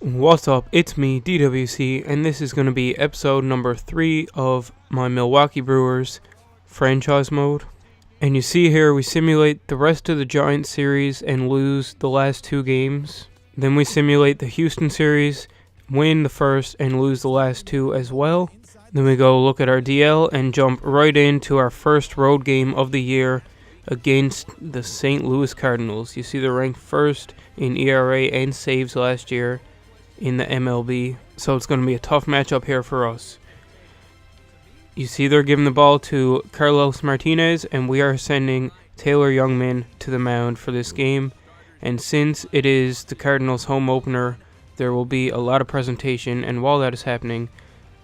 What's up? It's me, D.W.C, and this is going to be episode number 3 of my Milwaukee Brewers franchise mode. And you see here, we simulate the rest of the Giants series and lose the last 2 games. Then we simulate the Houston series, win the first, and lose the last 2 as well. Then we go look at our DL and jump right into our first road game of the year against the St. Louis Cardinals. You see they're ranked first in ERA and saves last year in the MLB, so it's going to be a tough matchup here for us. You see they're giving the ball to Carlos Martinez, and we are sending Taylor Youngman to the mound for this game. And since it is the Cardinals' home opener, there will be a lot of presentation, and while that is happening,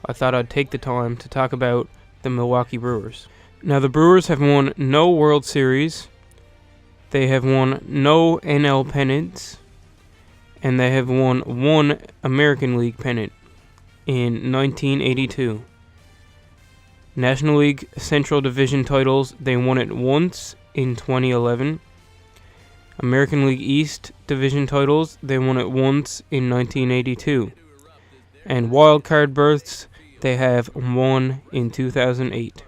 I thought I'd take the time to talk about the Milwaukee Brewers. Now, the Brewers have won no World Series, they have won no NL pennants, and they have won one American League pennant in 1982. National League Central Division titles, they won it once in 2011. American League East Division titles, they won it once in 1982. And wild card berths, they have won in 2008.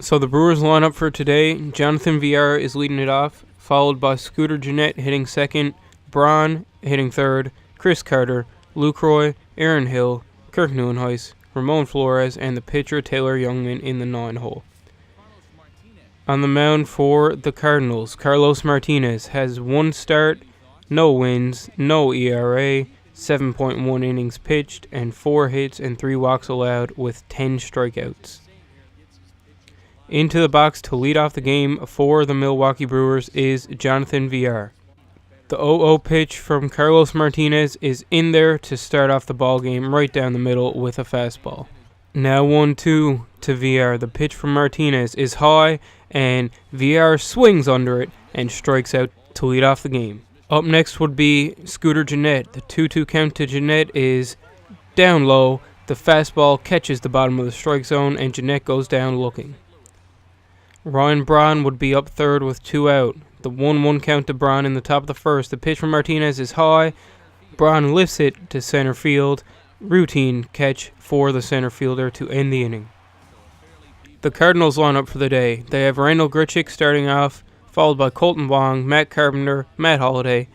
So the Brewers lineup for today, Jonathan Villar is leading it off, followed by Scooter Gennett hitting second, Braun hitting third, Chris Carter, Lucroy, Aaron Hill, Kirk Neuenhuis, Ramon Flores, and the pitcher Taylor Youngman in the 9-hole. On the mound for the Cardinals, Carlos Martinez has 1 start, no wins, no ERA, 7.1 innings pitched, and 4 hits and 3 walks allowed with 10 strikeouts. Into the box to lead off the game for the Milwaukee Brewers is Jonathan Villar. The 0-0 pitch from Carlos Martinez is in there to start off the ball game right down the middle with a fastball. Now 1-2 to Villar. The pitch from Martinez is high, and Villar swings under it and strikes out to lead off the game. Up next would be Scooter Gennett. The 2-2 count to Gennett is down low. The fastball catches the bottom of the strike zone, and Gennett goes down looking. Ryan Braun would be up third with 2 out. The 1-1 count to Braun in the top of the first. The pitch from Martinez is high. Braun lifts it to center field. Routine catch for the center fielder to end the inning. The Cardinals lineup for the day. They have Randal Grichuk starting off, followed by Colton Wong, Matt Carpenter, Matt Holliday,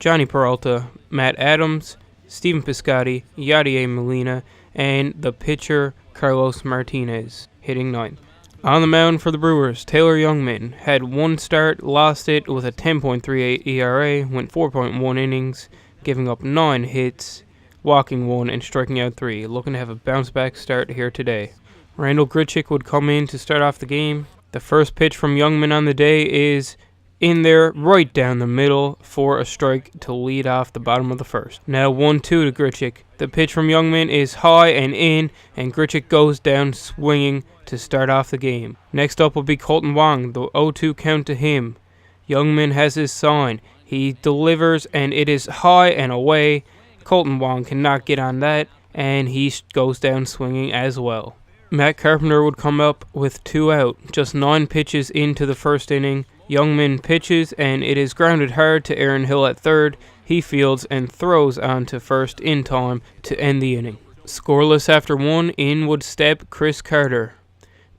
Johnny Peralta, Matt Adams, Stephen Piscotty, Yadier Molina, and the pitcher Carlos Martinez hitting 9th. On the mound for the Brewers, Taylor Youngman had 1 start, lost it with a 10.38 ERA, went 4.1 innings, giving up 9 hits, walking 1, and striking out 3. Looking to have a bounce-back start here today. Randal Grichuk would come in to start off the game. The first pitch from Youngman on the day is in there right down the middle for a strike to lead off the bottom of the first. Now 1-2 to Grichuk. The pitch from Youngman is high and in, and Grichuk goes down swinging to start off the game. Next up will be Colton Wong, the 0-2 count to him. Youngman has his sign. He delivers, and it is high and away. Colton Wong cannot get on that, and he goes down swinging as well. Matt Carpenter would come up with 2 out, just 9 pitches into the first inning. Youngman pitches, and it is grounded hard to Aaron Hill at third. He fields and throws on to first in time to end the inning. Scoreless after 1, in would step Chris Carter.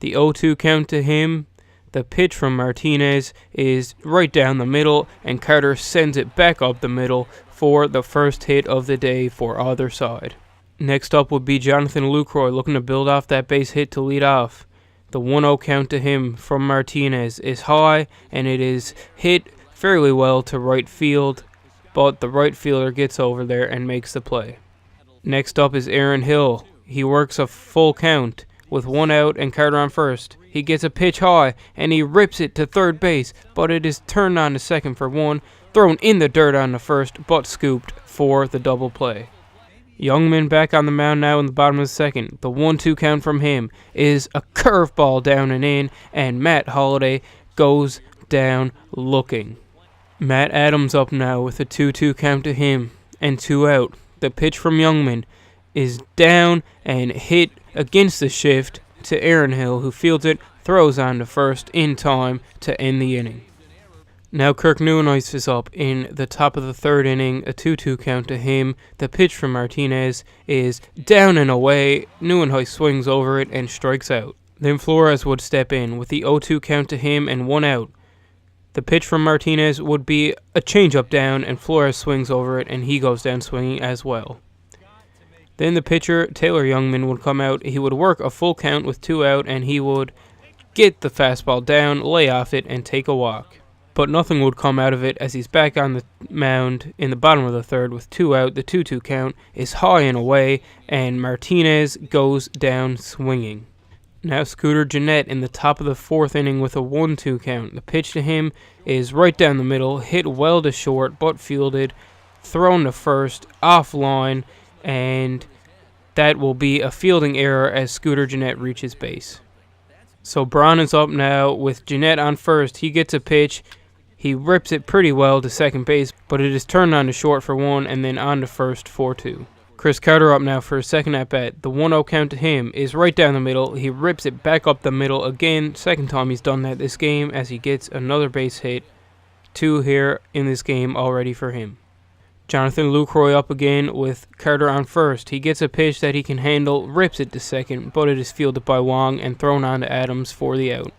The 0-2 count to him. The pitch from Martinez is right down the middle, and Carter sends it back up the middle for the first hit of the day for either side. Next up would be Jonathan Lucroy looking to build off that base hit to lead off. The 1-0 count to him from Martinez is high, and it is hit fairly well to right field, but the right fielder gets over there and makes the play. Next up is Aaron Hill. He works a full count with 1 out and Carter on first. He gets a pitch high, and he rips it to third base, but it is turned on to second for 1, thrown in the dirt on the first, but scooped for the double play. Youngman back on the mound now in the bottom of the second. The 1-2 count from him is a curveball down and in, and Matt Holliday goes down looking. Matt Adams up now with a 2-2 count to him and 2 out. The pitch from Youngman is down and hit against the shift to Aaron Hill, who fields it, throws on to first in time to end the inning. Now Kirk Neuenhuis is up in the top of the third inning, a 2-2 count to him. The pitch from Martinez is down and away. Neuenhuis swings over it and strikes out. Then Flores would step in with the 0-2 count to him and 1 out. The pitch from Martinez would be a changeup down, and Flores swings over it, and he goes down swinging as well. Then the pitcher, Taylor Youngman, would come out. He would work a full count with 2 out, and he would get the fastball down, lay off it, and take a walk. But nothing would come out of it as he's back on the mound in the bottom of the third with 2 out. The 2-2 count is high and away, and Martinez goes down swinging. Now Scooter Gennett in the top of the fourth inning with a 1-2 count. The pitch to him is right down the middle, hit well to short, but fielded, thrown to first, offline, and that will be a fielding error as Scooter Gennett reaches base. So Braun is up now with Gennett on first. He gets a pitch. He rips it pretty well to second base, but it is turned on to short for 1 and then on to first for 2. Chris Carter up now for his second at-bat. The 1-0 count to him is right down the middle. He rips it back up the middle again. Second time he's done that this game as he gets another base hit. 2 here in this game already for him. Jonathan Lucroy up again with Carter on first. He gets a pitch that he can handle, rips it to second, but it is fielded by Wong and thrown on to Adams for the out.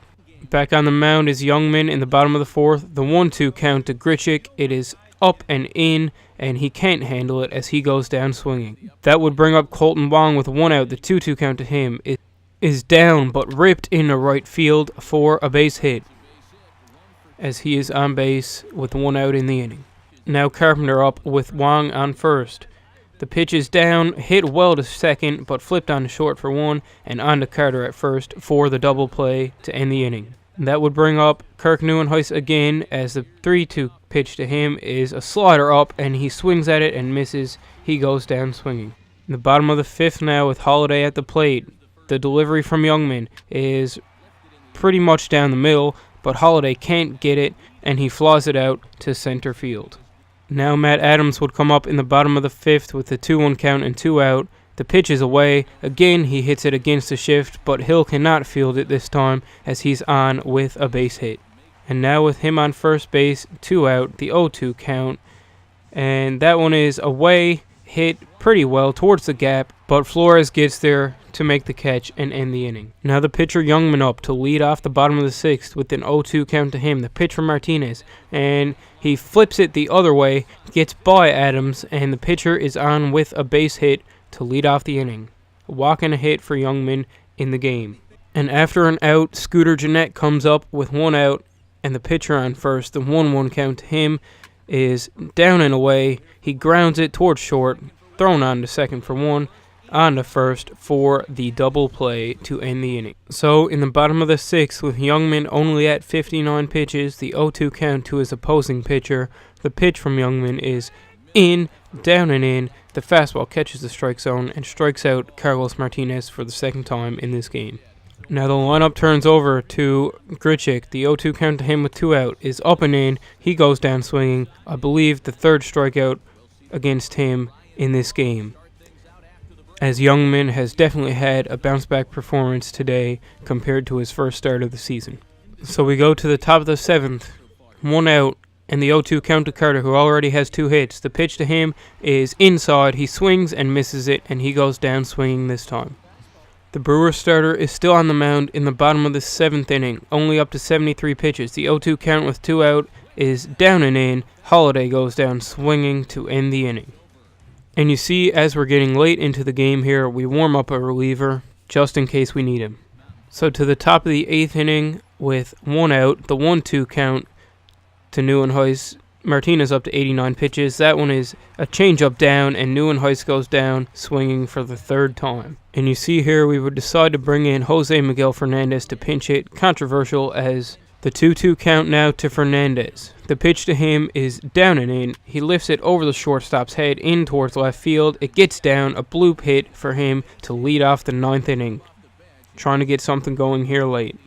Back on the mound is Youngman in the bottom of the fourth. The 1-2 count to Grichuk. It is up and in, and he can't handle it as he goes down swinging. That would bring up Colton Wong with 1 out. The 2-2 count to him is down but ripped into right field for a base hit as he is on base with 1 out in the inning. Now Carpenter up with Wong on first. The pitch is down, hit well to second, but flipped on to short for 1 and on to Carter at first for the double play to end the inning. That would bring up Kirk Neuenhuis again as the 3-2 pitch to him is a slider up and he swings at it and misses. He goes down swinging. In the bottom of the fifth now with Holliday at the plate. The delivery from Youngman is pretty much down the middle, but Holliday can't get it and he flies it out to center field. Now Matt Adams would come up in the bottom of the fifth with the 2-1 count and 2 out. The pitch is away. Again, he hits it against the shift, but Hill cannot field it this time as he's on with a base hit. And now with him on first base, 2 out, the 0-2 count. And that one is away, hit pretty well towards the gap, but Flores gets there to make the catch and end the inning. Now the pitcher Youngman up to lead off the bottom of the sixth with an 0-2 count to him. The pitch from Martinez, and he flips it the other way, gets by Adams, and the pitcher is on with a base hit to lead off the inning. A walk and a hit for Youngman in the game. And after an out, Scooter Gennett comes up with 1 out, and the pitcher on first. The 1-1 count to him is down and away. He grounds it towards short, thrown on to second for 1, on to first for the double play to end the inning. So in the bottom of the sixth, with Youngman only at 59 pitches, the 0-2 count to his opposing pitcher. The pitch from Youngman is in, down and in. The fastball catches the strike zone and strikes out Carlos Martinez for the second time in this game. Now the lineup turns over to Grichuk. The 0-2 count to him with 2 out is up and in. He goes down swinging. I believe the third strikeout against him in this game, as Youngman has definitely had a bounce-back performance today compared to his first start of the season. So we go to the top of the seventh, 1 out, and the 0-2 count to Carter, who already has 2 hits. The pitch to him is inside. He swings and misses it, and he goes down swinging this time. The Brewers starter is still on the mound in the bottom of the 7th inning, only up to 73 pitches. The 0-2 count with 2 out is down and in. Holliday goes down swinging to end the inning. And you see, as we're getting late into the game here, we warm up a reliever just in case we need him. So to the top of the 8th inning with 1 out, the 1-2 count to Neuenhuis. Martinez up to 89 pitches. That one is a changeup down, and Neuenhuis goes down swinging for the 3rd time. And you see here we would decide to bring in Jose Miguel Fernandez to pinch hit. Controversial as the 2-2 count now to Fernandez. The pitch to him is down and in. He lifts it over the shortstop's head in towards left field. It gets down, a bloop hit for him to lead off the 9th inning. Trying to get something going here late.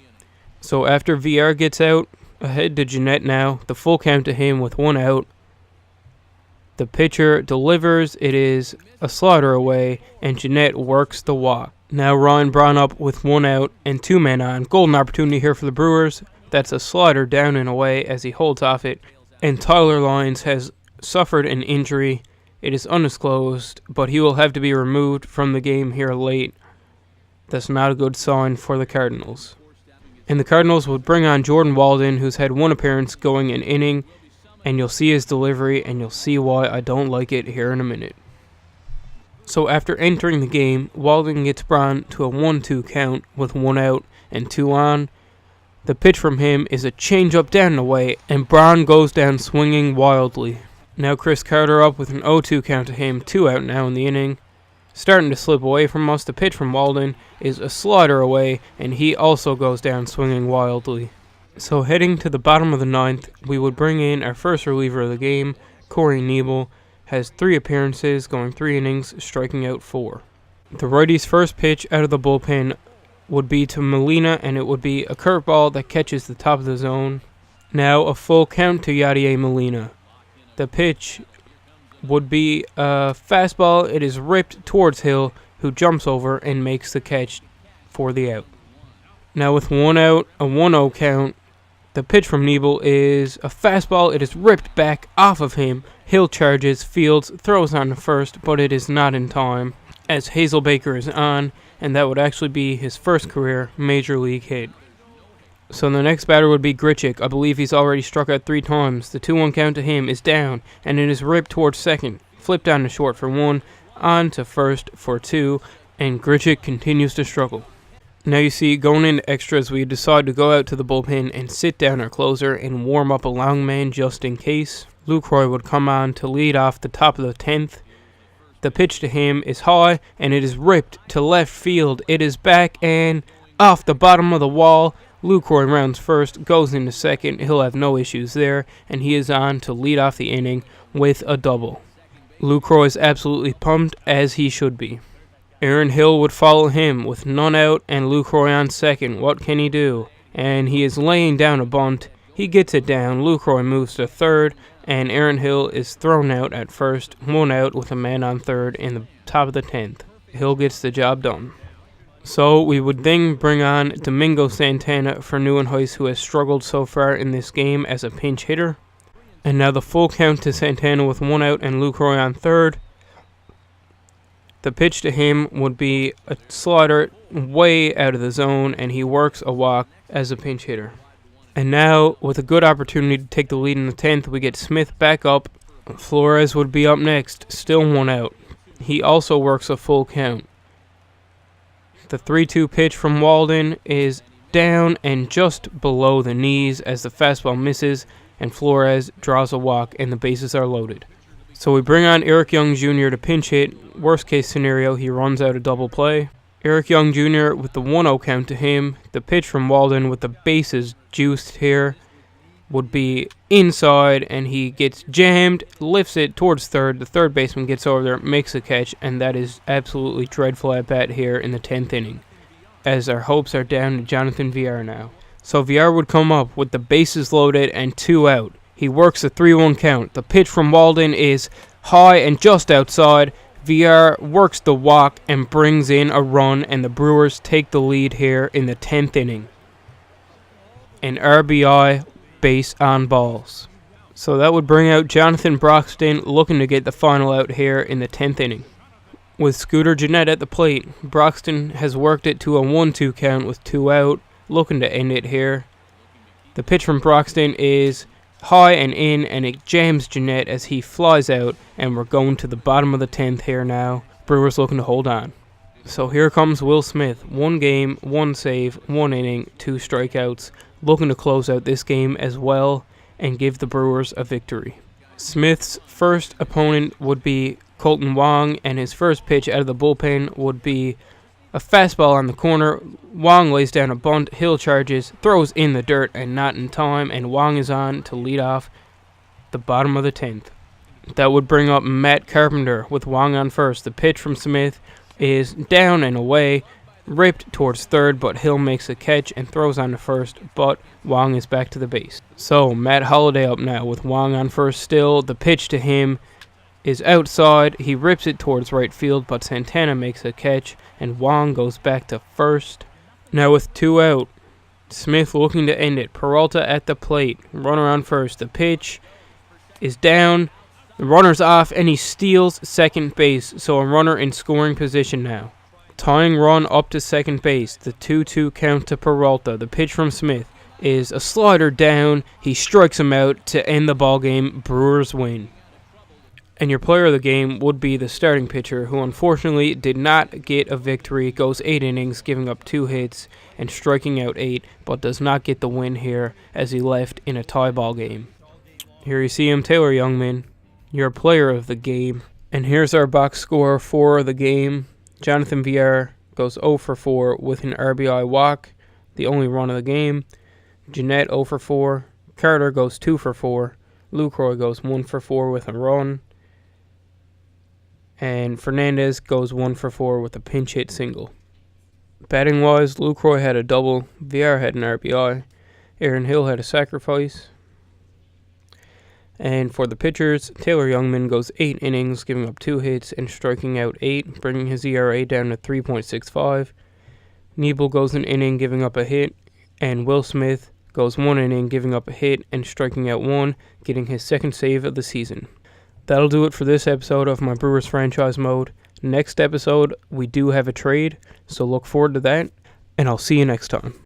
So after VR gets out, Ahead to Jeanette now. The full count to him with 1 out. The pitcher delivers. It is a slider away, and Jeanette works the walk. Now Ryan Braun up with 1 out and 2 men on. Golden opportunity here for the Brewers. That's a slider down and away as he holds off it. And Tyler Lyons has suffered an injury. It is undisclosed, but he will have to be removed from the game here late. That's not a good sign for the Cardinals. And the Cardinals would bring on Jordan Walden, who's had 1 appearance going an inning. And you'll see his delivery, and you'll see why I don't like it here in a minute. So after entering the game, Walden gets Braun to a 1-2 count with 1 out and 2 on. The pitch from him is a changeup down and away, and Braun goes down swinging wildly. Now Chris Carter up with an 0-2 count to him, 2 out now in the inning. Starting to slip away from us, the pitch from Walden is a slider away, and he also goes down swinging wildly. So heading to the bottom of the 9th, we would bring in our first reliever of the game, Corey Nebel. Has 3 appearances, going 3 innings, striking out 4. The righty's first pitch out of the bullpen would be to Molina, and it would be a curveball that catches the top of the zone. Now a full count to Yadier Molina. The pitch would be a fastball. It is ripped towards Hill, who jumps over and makes the catch for the out. Now with 1 out, a 1-0 count. The pitch from Nebel is a fastball. It is ripped back off of him. Hill charges, Fields throws on to first, but it is not in time, as Hazelbaker is on, and that would actually be his first career Major League hit. So the next batter would be Grichuk. I believe he's already struck out 3 times. The 2-1 count to him is down, and it is ripped towards second. Flipped down to short for 1, on to first for 2, and Grichuk continues to struggle. Now you see, going into extras, we decide to go out to the bullpen and sit down our closer and warm up a long man just in case. Lucroy would come on to lead off the top of the 10th. The pitch to him is high, and it is ripped to left field. It is back and off the bottom of the wall. Lucroy rounds first, goes into second. He'll have no issues there, and he is on to lead off the inning with a double. Lucroy is absolutely pumped, as he should be. Aaron Hill would follow him with none out and Lucroy on second. What can he do? And he is laying down a bunt. He gets it down. Lucroy moves to third, and Aaron Hill is thrown out at first. 1 out with a man on third in the top of the 10th. Hill gets the job done. So we would then bring on Domingo Santana for Neuenhuis, who has struggled so far in this game as a pinch hitter. And now the full count to Santana with 1 out and Lucroy on third. The pitch to him would be a slider way out of the zone, and he works a walk as a pinch hitter. And now, with a good opportunity to take the lead in the 10th, we get Smith back up. Flores would be up next, still 1 out. He also works a full count. The 3-2 pitch from Walden is down and just below the knees as the fastball misses, and Flores draws a walk, and the bases are loaded. So we bring on Eric Young Jr. to pinch hit. Worst case scenario, he runs out a double play. Eric Young Jr. with the 1-0 count to him. The pitch from Walden with the bases juiced here would be inside, and he gets jammed, lifts it towards third. The third baseman gets over there, makes a catch, and that is absolutely dreadful at bat here in the 10th inning, as our hopes are down to Jonathan Villar now. So Villar would come up with the bases loaded and 2 out. He works a 3-1 count. The pitch from Walden is high and just outside. Villar works the walk and brings in a run, and the Brewers take the lead here in the 10th inning. An RBI base on balls. So that would bring out Jonathan Broxton, looking to get the final out here in the 10th inning. With Scooter Gennett at the plate, Broxton has worked it to a 1-2 count with 2 out, looking to end it here. The pitch from Broxton is high and in, and it jams Gennett as he flies out, and we're going to the bottom of the 10th here now. Brewers looking to hold on. So here comes Will Smith. 1 game, 1 save, 1 inning, 2 strikeouts, looking to close out this game as well and give the Brewers a victory. Smith's first opponent would be Colton Wong, and his first pitch out of the bullpen would be a fastball on the corner. Wong lays down a bunt. Hill charges, throws in the dirt, and not in time, and Wong is on to lead off the bottom of the 10th. That would bring up Matt Carpenter with Wong on first. The pitch from Smith is down and away. ripped towards third, but Hill makes a catch and throws on to first, but Wong is back to the base. So Matt Holliday up now with Wong on first still. The pitch to him is outside. He rips it towards right field, but Santana makes a catch, and Wong goes back to first. Now with 2 out, Smith looking to end it. Peralta at the plate. Runner on first. The pitch is down. The runner's off, and he steals second base, so a runner in scoring position now. Tying run up to second base. The 2-2 count to Peralta. The pitch from Smith is a slider down. He strikes him out to end the ball game. Brewers win. And your player of the game would be the starting pitcher, who unfortunately did not get a victory. Goes 8 innings, giving up 2 hits and striking out 8, but does not get the win here as he left in a tie ball game. Here you see him, Taylor Youngman, your player of the game. And here's our box score for the game. Jonathan Villar goes 0 for 4 with an RBI walk, the only run of the game. Jeanette 0 for 4. Carter goes 2 for 4. Lucroy goes 1 for 4 with a run. And Fernandez goes 1 for 4 with a pinch hit single. Batting wise, Lucroy had a double, Villar had an RBI, Aaron Hill had a sacrifice. And for the pitchers, Taylor Youngman goes 8 innings, giving up 2 hits and striking out 8, bringing his ERA down to 3.65. Nebel goes an inning, giving up a hit, and Will Smith goes 1 inning, giving up a hit and striking out 1, getting his second save of the season. That'll do it for this episode of my Brewers franchise mode. Next episode, we do have a trade, so look forward to that, and I'll see you next time.